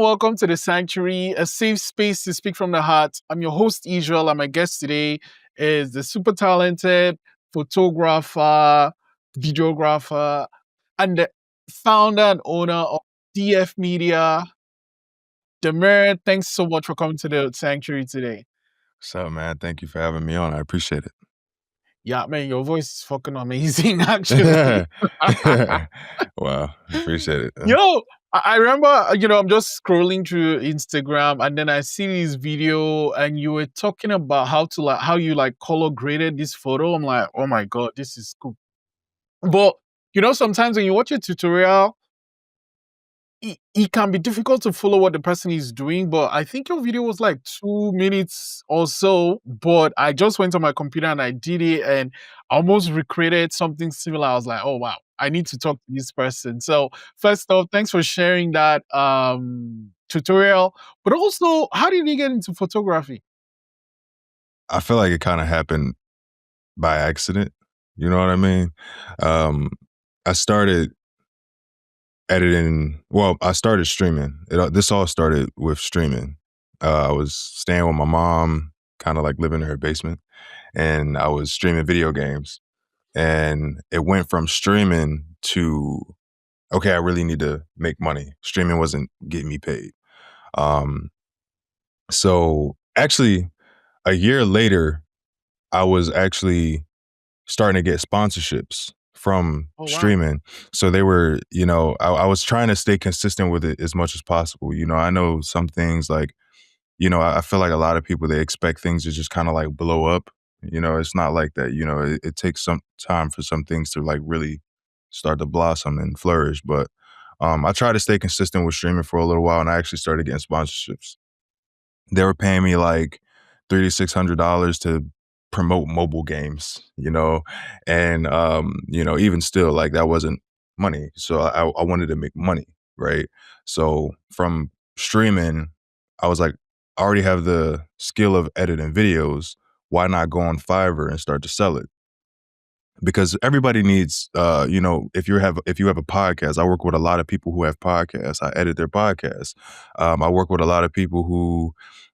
and welcome to the Sanctuary, a safe space to speak from the heart. I'm your host, Israel, and my guest today is the super talented photographer, videographer, and the founder and owner of DF Media, Damir. Thanks so much for coming to the Sanctuary today. What's up, man? Thank you for having me on. I appreciate it. Yeah, man, your voice is fucking amazing, actually. Wow, appreciate it. Yo, I remember, I'm just scrolling through Instagram and then I see this video and you were talking about how you color graded this photo. I'm like, oh my God, this is cool. But sometimes when you watch a tutorial, it can be difficult to follow what the person is doing, but I think your video was like 2 minutes or so, but I just went on my computer and I did it and almost recreated something similar. I was like, oh wow, I need to talk to this person. So first off, thanks for sharing that tutorial, but also how did you get into photography? I feel like it kind of happened by accident. You know what I mean? I started editing. Well, I started streaming. This all started with streaming. I was staying with my mom, kind of like living in her basement, and I was streaming video games. And it went from streaming to, okay, I really need to make money. Streaming wasn't getting me paid. Um, so actually, a year later, I was actually starting to get sponsorships from Oh wow. streaming. So they were, I was trying to stay consistent with it as much as possible. I know some things like, I feel like a lot of people, they expect things to just kind of like blow up. It's not like that. It takes some time for some things to like really start to blossom and flourish. But I tried to stay consistent with streaming for a little while and I actually started getting sponsorships. They were paying me like $300 to $600 to promote mobile games, and even still, like that wasn't money. So I wanted to make money, right? So from streaming, I was like, I already have the skill of editing videos. Why not go on Fiverr and start to sell it? Because everybody needs, if you have a podcast. I work with a lot of people who have podcasts. I edit their podcasts. I work with a lot of people who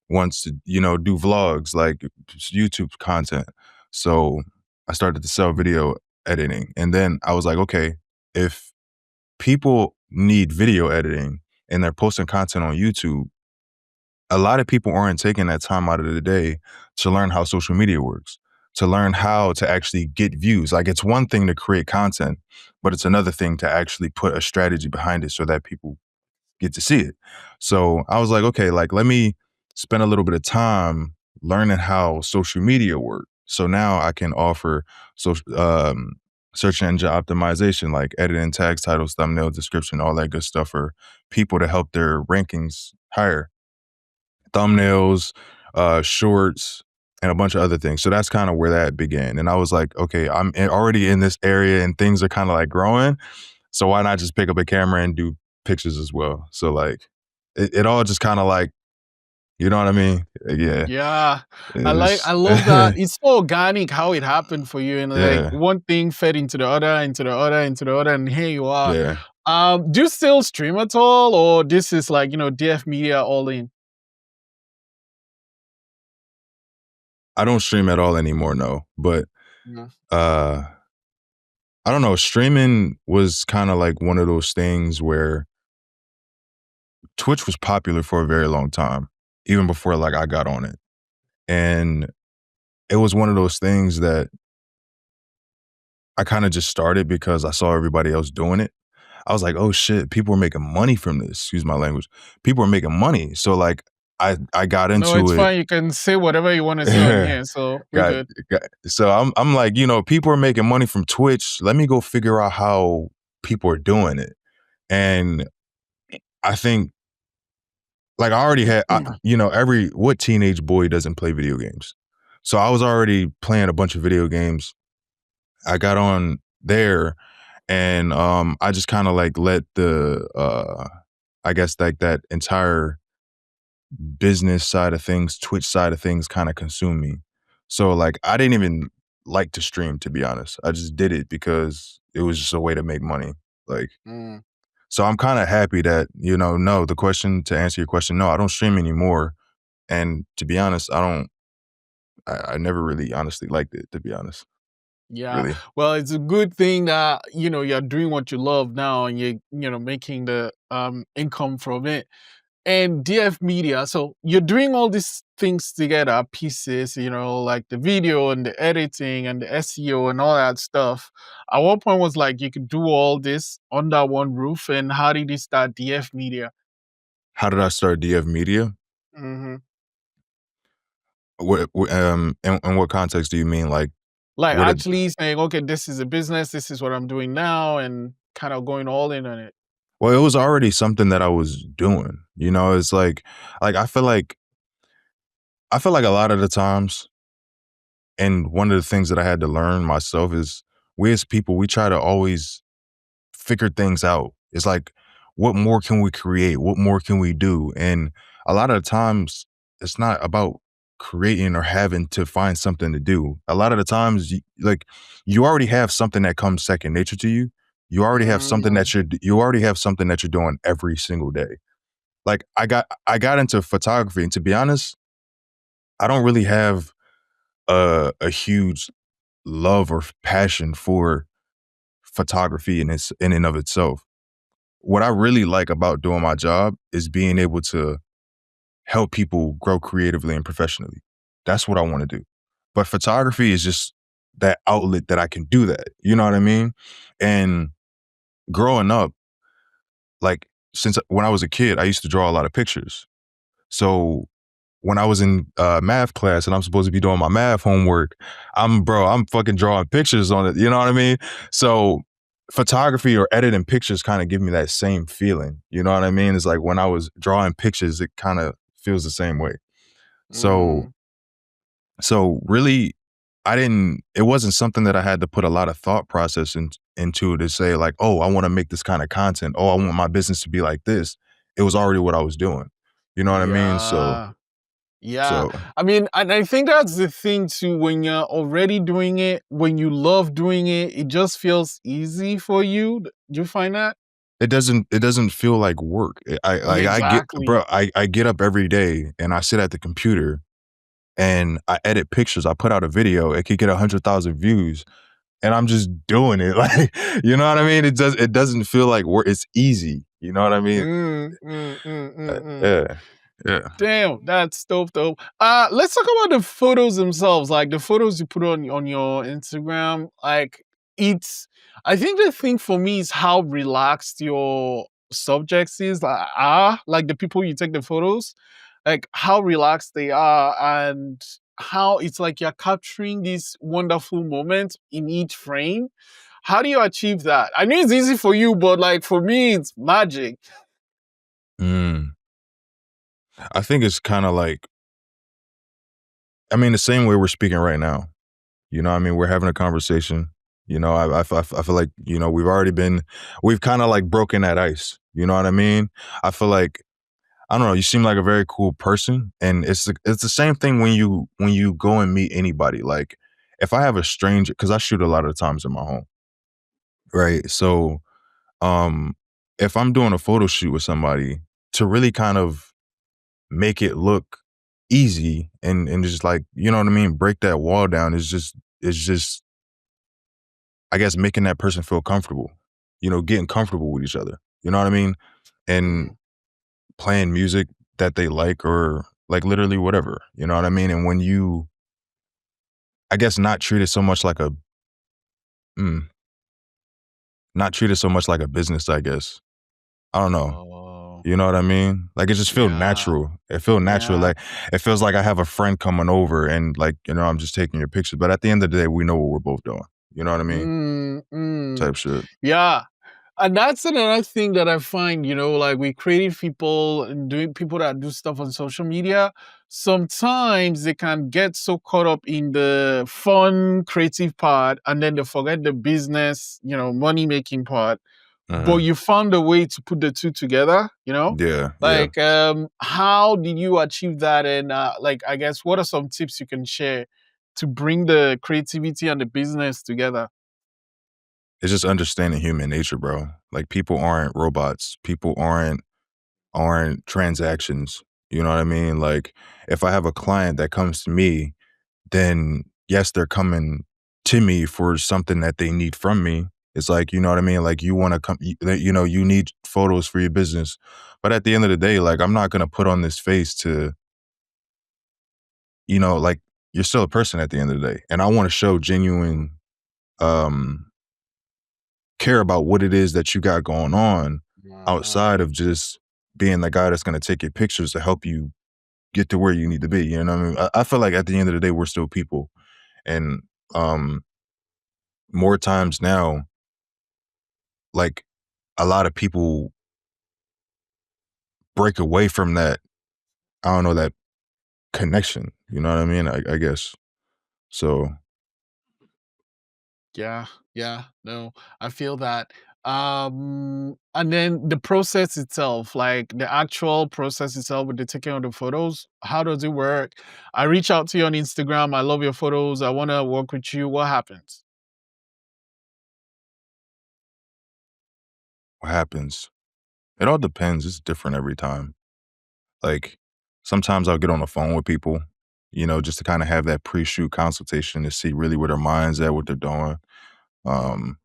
wants to do vlogs, like YouTube content. So I started to sell video editing, and then I was like, okay, if people need video editing and they're posting content on YouTube, a lot of people aren't taking that time out of the day to learn how social media works, to learn how to actually get views. Like, it's one thing to create content, but it's another thing to actually put a strategy behind it so that people get to see it. So I was like, okay, like, let me spend a little bit of time learning how social media work. So now I can offer search engine optimization, like editing tags, titles, thumbnail, description, all that good stuff for people to help their rankings higher. Thumbnails, shorts, and a bunch of other things. So that's kind of where that began. And I was like, okay, already in this area and things are kind of like growing. So why not just pick up a camera and do pictures as well? So like it all just kind of like, you know what I mean? Yeah. Yeah, I It's love that. It's so organic how it happened for you, and like yeah. one thing fed into the other, into the other, into the other, and here you are. Yeah. Do you still stream at all, or this is like DF Media all in? I don't stream at all anymore, no. But Yeah. uh I don't know, streaming was kind of like one of those things where Twitch was popular for a very long time, even before like I got on it. And it was one of those things that I kind of just started because I saw everybody else doing it. I was like, "Oh shit, people are making money from this." Excuse my language. People are making money. So like I got No, into it's it. fine. You can say whatever you want to say on here, so we're got, good. so I'm like, people are making money from Twitch. Let me go figure out how people are doing it. And I think like I already had what teenage boy doesn't play video games? So I was already playing a bunch of video games. I got on there and I just kind of like let the I guess like that entire business side of things, Twitch side of things kind of consume me. So like I didn't even like to stream, to be honest. I just did it because it was just a way to make money. Like Mm. So I'm kind of happy that, no, the question to answer your question, no, I don't stream anymore. And to be honest, I never really honestly liked it, to be honest. Yeah. Really. Well, it's a good thing that, you're doing what you love now and you're making the income from it. And DF Media, so you're doing all these things together, pieces, like the video and the editing and the SEO and all that stuff. At what point was like you could do all this under one roof, and how did you start DF Media? How did I start DF Media? Hmm. In what context do you mean? Like, Like what did actually saying, okay, this is a business, this is what I'm doing now, and kind of going all in on it. well, it was already something that I was doing. It's like I feel like a lot of the times, and one of the things that I had to learn myself is we as people, we try to always figure things out. It's like, what more can we create? What more can we do? And a lot of the times, it's not about creating or having to find something to do. A lot of the times, you already have something that comes second nature to you. Mm, You already have something that you're doing every single day. Like I got into photography, and to be honest, I don't really have a huge love or passion for photography in and of itself. What I really like about doing my job is being able to help people grow creatively and professionally. That's what I want to do. But photography is just that outlet that I can do that. You know what I mean? And growing up, like since when I was a kid, I used to draw a lot of pictures. So when I was in math class and I'm supposed to be doing my math homework, I'm fucking drawing pictures on it. You know what I mean? So photography or editing pictures kind of give me that same feeling. You know what I mean? It's like when I was drawing pictures, it kind of feels the same way. So mm, so really, it wasn't something that I had to put a lot of thought process into to say like, oh, I want to make this kind of content. Oh, I want my business to be like this. It was already what I was doing. You know what I mean? So yeah. Yeah. so I mean, and I think that's the thing too, when you're already doing it, when you love doing it, it just feels easy for you. Do you find that? it doesn't feel like work. Yeah, I get exactly. bro, I get up every day and I sit at the computer and I edit pictures. I put out a video, it could get 100,000 views and I'm just doing it. Like, you know what I mean? It doesn't feel like work. It's easy. You know what I mean? Mm, mm, mm, mm, mm. Yeah. Yeah. Damn, that's dope, dope. Let's talk about the photos themselves. Like the photos you put on your Instagram. Like it's, I think the thing for me is how relaxed your subjects is. Like the people you take the photos, like how relaxed they are, and how it's like you're capturing these wonderful moments in each frame. How do you achieve that? I know it's easy for you, but like for me, it's magic. Mm. I think it's kind of like, I mean, the same way we're speaking right now. You know what I mean? We're having a conversation. I feel like, we've kind of like broken that ice. You know what I mean? I feel like, I don't know, you seem like a very cool person. And it's the same thing when you go and meet anybody. Like if I have a stranger, because I shoot a lot of the times in my home, right? So um if I'm doing a photo shoot with somebody, to really kind of make it look easy and just like, you know what I mean, break that wall down is just I guess making that person feel comfortable, getting comfortable with each other. You know what I mean? And Mm, playing music that they like or like literally whatever. You know what I mean? And when you, I guess, mm, not treat it so much like a business, I guess. I don't know. oh, You know what I mean? Like it just feel yeah. natural. It feel natural. Yeah. Like it feels like I have a friend coming over and like, I'm just taking your picture. But at the end of the day, we know what we're both doing. You know what I mean? Mm, mm. Type shit. Yeah. And that's another thing that I find, like with creative people and doing people that do stuff on social media, sometimes they can get so caught up in the fun, creative part and then they forget the business, money making part. But Mhm. you found a way to put the two together, Yeah, yeah. Like how did you achieve that? And like I guess what are some tips you can share to bring the creativity and the business together? it's just understanding human nature, bro. Like people aren't robots. People aren't transactions. You know what I mean? Like if I have a client that comes to me, then yes, they're coming to me for something that they need from me. It's like, you know what I mean? Like you want to come, you know, you need photos for your business. But at the end of the day, like I'm not going to put on this face to, you know, like you're still a person at the end of the day. And I want to show genuine um care about what it is that you got going on Uh-huh. outside of just being the guy that's going to take your pictures to help you get to where you need to be. You know what I mean? I feel like at the end of the day, we're still people. And um, more times now, like a lot of people break away from that, I don't know, that connection. You know what I mean? I guess. So Yeah, yeah, no, I feel that. And then the process itself, like the actual process itself with the taking of the photos, how does it work? I reach out to you on Instagram. I love your photos. I want to work with you. What happens? what happens? It all depends. It's different every time. Like sometimes I'll get on the phone with people, you know, just to kind of have that pre-shoot consultation to see really where their mind's at, what they're doing. Um,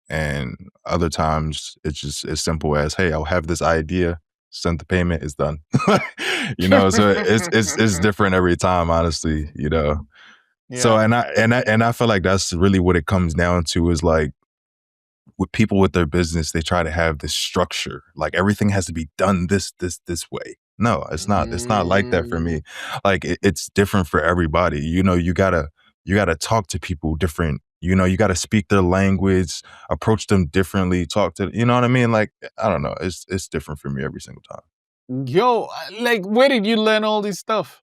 and other times it's just as simple as, hey, I'll have this idea, send the payment, it's done. You know, so it's different every time, honestly, you know. So Yeah. and I feel like that's really what it comes down to is like with people with their business, they try to have this structure. Like everything has to be done this way. No, it's not like that for Mm. me. Like it's different for everybody. You know, you gotta talk to people different. You know, you gotta speak their language, approach them differently, talk to you know what I mean? Like, I don't know. It's different for me every single time. Yo, like, where did you learn all this stuff?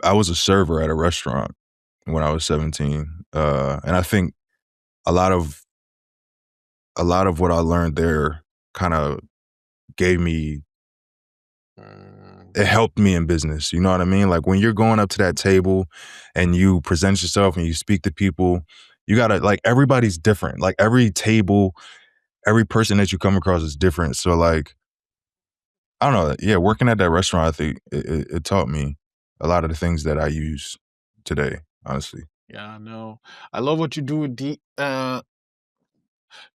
I was a server at a restaurant when I was 17. And I think a lot of a lot of what I learned there kind of gave me Mm. it helped me in business. You know what I mean? Like when you're going up to that table and you present yourself and you speak to people, you gotta like everybody's different. Like every table, every person that you come across is different. So like, I don't know. Yeah, working at that restaurant, I think it taught me a lot of the things that I use today, honestly. Yeah, no. I love what you do with the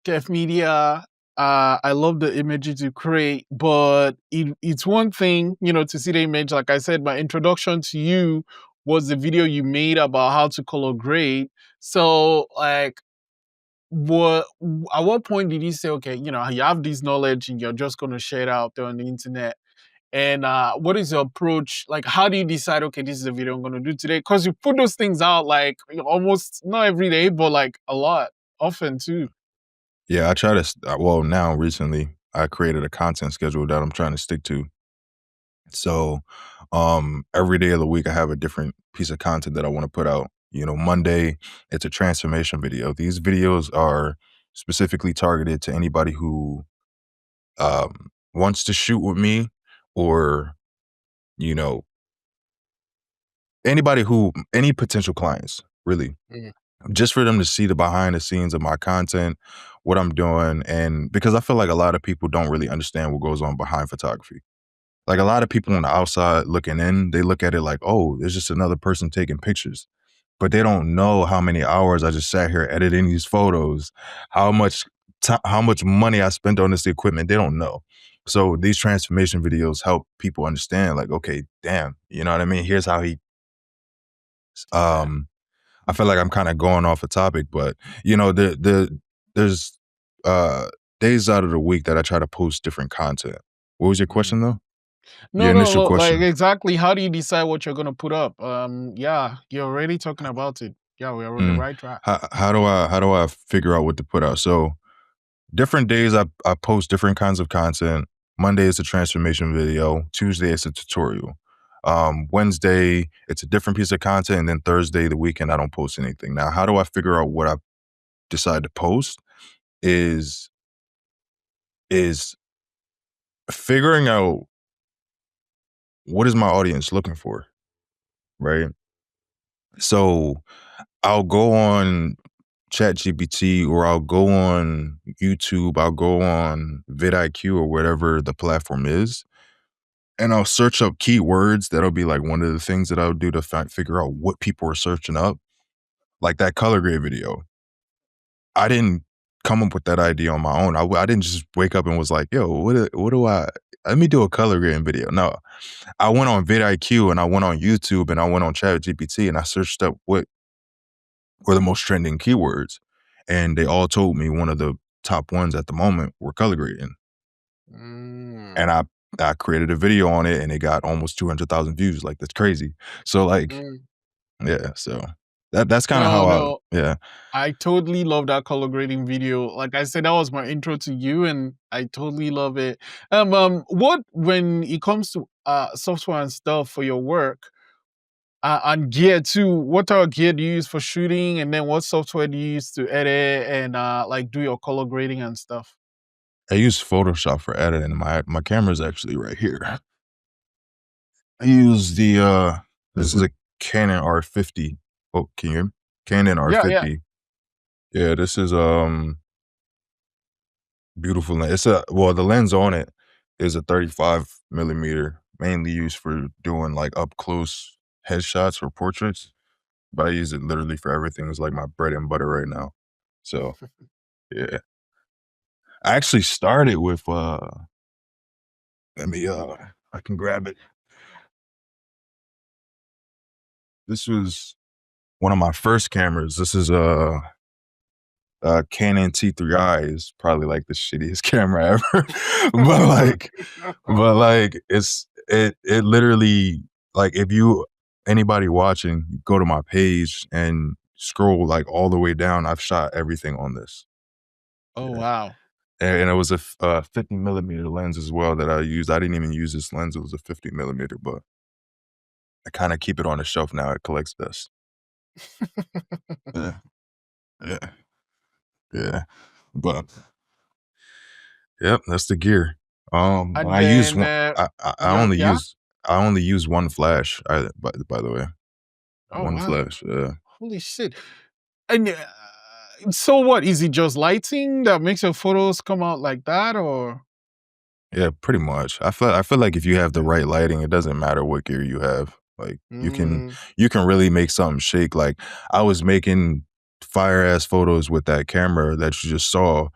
Kef Media. I love the images you create, but it's one thing, to see the image. Like I said, my introduction to you was the video you made about how to color grade. So, like, what at what point did you say, okay, you have this knowledge and you're just going to share it out there on the internet? And what is your approach? Like, how do you decide, okay, this is a video I'm going to do today? Because you put those things out like almost not every day, but like a lot, often too. Yeah, I try to. Well, now recently, I created a content schedule that I'm trying to stick to. So, every day of the week, I have a different piece of content that I want to put out. You know, Monday, it's a transformation video. These videos are specifically targeted to anybody who wants to shoot with me, or you know, any potential clients, really, Mm. just for them to see the behind the scenes of my content, what I'm doing, and because I feel like a lot of people don't really understand what goes on behind photography. Like a lot of people on the outside looking in, they look at it like, oh, there's just another person taking pictures. But they don't know how many hours I just sat here editing these photos, how much how much money I spent on this equipment. They don't know. So these transformation videos help people understand, like, okay, damn, you know what I mean? Here's how he Okay. um I feel like I'm kind of going off a topic, but there's uh days out of the week that I try to post different content. What was your Mm. question though? Your No, no, initial no. Like question. exactly. How do you decide what you're gonna put up? Yeah, you're already talking about it. Yeah, we are on the Mm. right track. How do I figure out what to put out? So different days I post different kinds of content. Monday is a transformation video. Tuesday it's a tutorial. Wednesday it's a different piece of content, and then Thursday the weekend I don't post anything. Now, how do I figure out what I decide to post? Is is figuring out what is my audience looking for, right? So I'll go on ChatGPT or I'll go on YouTube, I'll go on vidIQ or whatever the platform is, and I'll search up keywords. That'll be like one of the things that I'll do to figure out what people are searching up. Like that color grade video. I didn't come up with that idea on my own. I didn't just wake up and was like, "Yo, what do I let me do a color grading video." No, I went on vidIQ and I went on YouTube and I went on ChatGPT and I searched up what were the most trending keywords, and they all told me one of the top ones at the moment were color grading, and Mm, I created a video on it and it got almost 200,000 views. Like that's crazy. So like, mm. yeah, so that's kind of No, how I no. yeah. I totally love that color grading video. Like I said, that was my intro to you, and I totally love it. What when it comes to software and stuff for your work and gear too? What type of gear do you use for shooting, and then what software do you use to edit and like do your color grading and stuff? I use Photoshop for editing. My camera's actually right here. I use this is a Canon R50. Oh, can you hear me? Canon Yeah, yeah. R50. Yeah, this is beautiful lens. The lens on it is a 35 millimeter, mainly used for doing like up close headshots or portraits. But I use it literally for everything. It's like my bread and butter right now. So yeah. I actually started with let me I can grab it. This was one of my first cameras. This is a Canon T3i is probably like the shittiest camera ever. but like it literally like if you anybody watching, go to my page and scroll like all the way down. I've shot everything on this. Oh Yeah. wow. And it was a 50 millimeter lens as well that I used. I didn't even use this lens. It was a 50 millimeter, but I kind of keep it on the shelf now. It collects dust. Yeah. Yeah. Yeah. But yep, that's the gear. And I use then one. yeah, yeah. I only use one flash. By the way, Oh one wow. flash. Yeah, Holy shit. And so what? Is it just lighting that makes your photos come out like that, or? yeah, pretty much. I feel like if you have the Okay. right lighting, it doesn't matter what gear you have. Like Mm, you can really make something shake. Like I was making fire ass photos with that camera that you just saw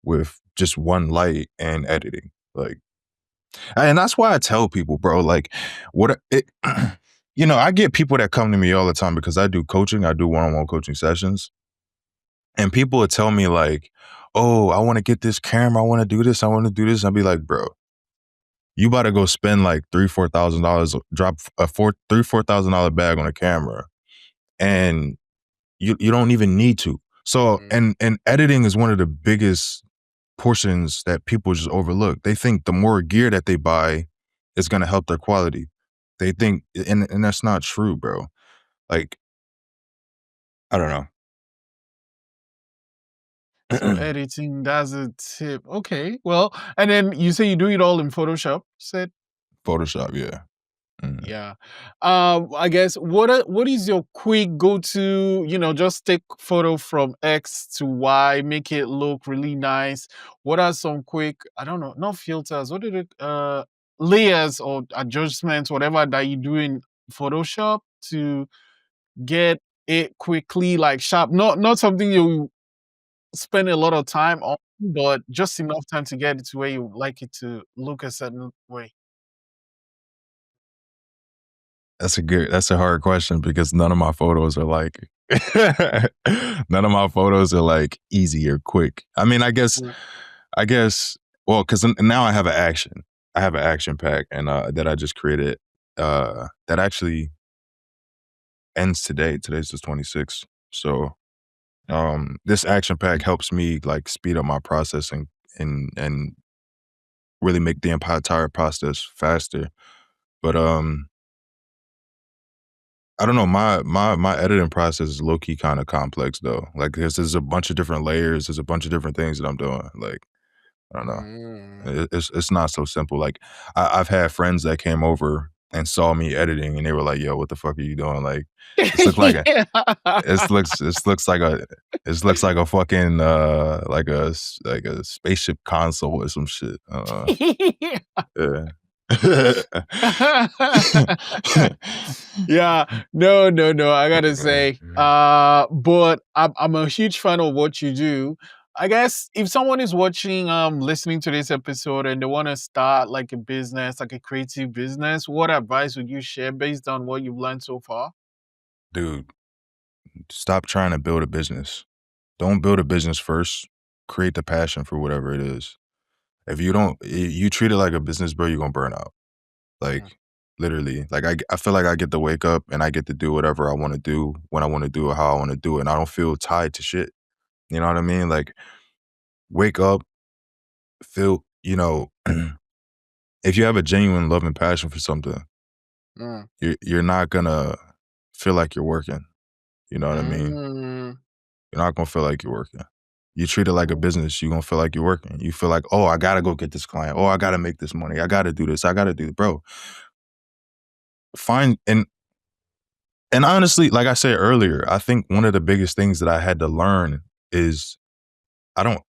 with just one light and editing. Like and that's why I tell people, bro, like I get people that come to me all the time because I do coaching, I do one-on-one coaching sessions, and people would tell me like, "Oh, I want to get this camera, I want to do this, I want to do this." I'd be like, "Bro, you about to go spend like $3,000, $4,000, drop a $4,000 bag on a camera, and you don't even need to." So, mm, and editing is one of the biggest portions that people just overlook. They think the more gear that they buy is gonna help their quality. They think and that's not true, bro. Like, I don't so know. editing, that's a tip. Okay. Well, and then you say you do it all in Photoshop, you said? Photoshop, yeah. Mhm. Yeah. I guess what is your quick go-to, just take photo from X to Y, make it look really nice. What are some quick, I don't know, not filters, what did it layers or adjustments, whatever that you do in Photoshop to get it quickly like sharp. Not something you spend a lot of time on, but just enough time to get it to where you like it to look a certain way. That's a hard question because none of my photos are like none of my photos are like easy or quick. I mean, Mm, I guess well, because now I have an action. I have an action pack and that I just created that actually ends today. Today's the 26th. So this action pack helps me like speed up my process and really make the entire process faster. But I don't know, my editing process is low key kind of complex though. Like there's a bunch of different layers, there's a bunch of different things that I'm doing. Like I don't know. mm. It's not so simple. Like I've had friends that came over and saw me editing, and they were like, "Yo, what the fuck are you doing?" Like, this looks like a this looks like a this looks like a fucking, like a spaceship console or some shit. Yeah. Yeah. No, no, no. I gotta say, but I'm a huge fan of what you do. I guess if someone is watching, listening to this episode and they want to start like a business, like a creative business, what advice would you share based on what you've learned so far? Dude, stop trying to build a business. Don't build a business first. Create the passion for whatever it is. If you don't, you treat it like a business, bro, you're gonna burn out. Mm, Like, literally. Like, I feel like I get to wake up and I get to do whatever I want to do when I want to do it, how I want to do it, and I don't feel tied to shit. You know what I mean? Like, wake up, feel, if you have a genuine love and passion for something, mm, you're not gonna feel like you're working. You know what I mean? mm, You're not gonna feel like you're working. You treat it like a mm, business, you're gonna feel like you're working. You feel like, "Oh, I gotta go get this client. Oh, I gotta make this money. I gotta do this. I gotta do" bro, find and honestly, like I said earlier, I think one of the biggest things that I had to learn is I don't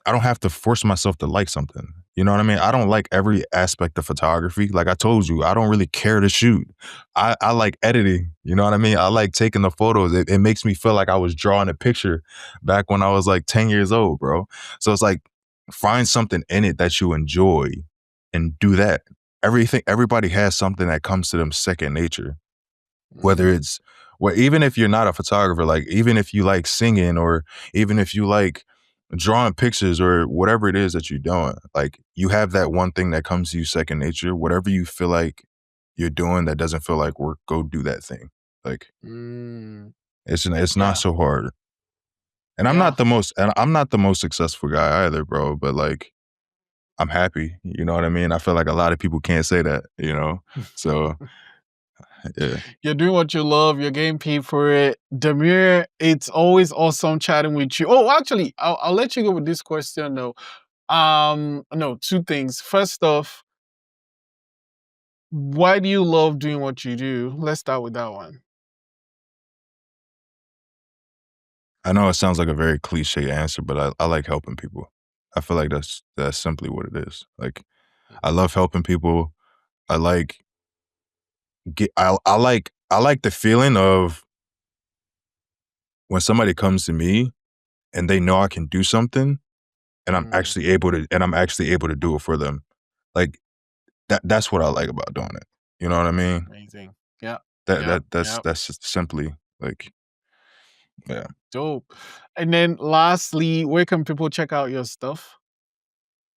I don't have to force myself to like something. You know what I mean? I don't like every aspect of photography. Like I told you, I don't really care to shoot. I like editing. You know what I mean? I like taking the photos. It makes me feel like I was drawing a picture back when I was like 10 years old, bro. So it's like find something in it that you enjoy and do that. Everybody has something that comes to them second nature. Whether mm, it's well, even if you're not a photographer, like even if you like singing or even if you like drawing pictures or whatever it is that you're doing, like you have that one thing that comes to you second nature. Whatever you feel like you're doing that doesn't feel like work, go do that thing. Like mm. it's not Yeah, so hard. And yeah. I'm not the most successful guy either, bro, but like I'm happy. You know what I mean? I feel like a lot of people can't say that. So yeah. You're doing what you love. You're getting paid for it. Damir, it's always awesome chatting with you. Oh, actually, I'll let you go with this question though. No, two things. First off, why do you love doing what you do? Let's start with that one. I know it sounds like a very cliche answer, but I like helping people. I feel like that's simply what it is. Like I love helping people. I like I like the feeling of when somebody comes to me and they know I can do something and Mm, I'm actually able to do it for them. Like that's what I like about doing it. You know what I mean? amazing. Yeah, That yeah, that that's yeah. that's just simply like yeah. Dope. And then lastly, where can people check out your stuff?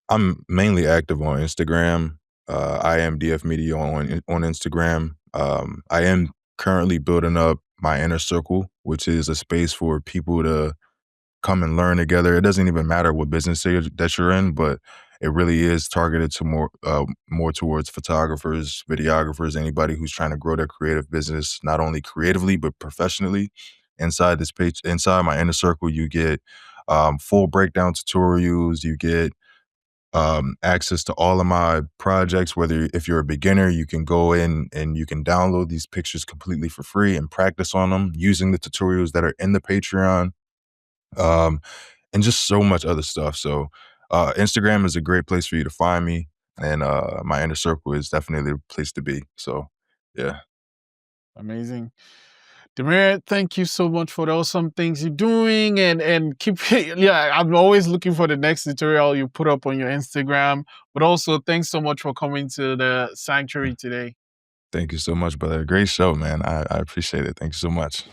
I'm mainly active on Instagram. I am DF Media on Instagram. I am currently building up my inner circle, which is a space for people to come and learn together. It doesn't even matter what business that you're in, but it really is targeted to more towards photographers, videographers, anybody who's trying to grow their creative business, not only creatively but professionally. Inside this page, inside my inner circle, you get full breakdown tutorials. You get access to all of my projects. Whether if you're a beginner, you can go in and you can download these pictures completely for free and practice on them using the tutorials that are in the Patreon, um, and just so much other stuff. So Instagram is a great place for you to find me, and my inner circle is definitely the place to be. So yeah, Amazing. Demir, thank you so much for the awesome things you're doing and keep yeah, I'm always looking for the next tutorial you put up on your Instagram. But also thanks so much for coming to the sanctuary today. thank you so much, brother. Great show, man. I appreciate it. Thank you so much.